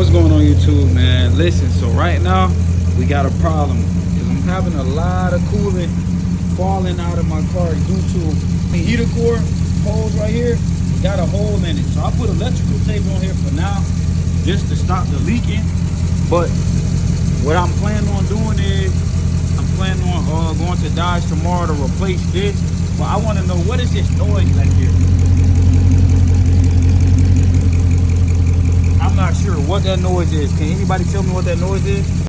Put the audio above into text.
What's going on YouTube, man? Listen, so right now we got a problem because I'm having a lot of coolant falling out of my car due to the heater core holes right here got a hole in it. So I put electrical tape on here for now just to stop the leaking. But what I'm planning on doing is I'm planning on going to Dodge tomorrow to replace this. But I want to know, what is this noise back here? I'm not sure what that noise is. Can anybody tell me what that noise is?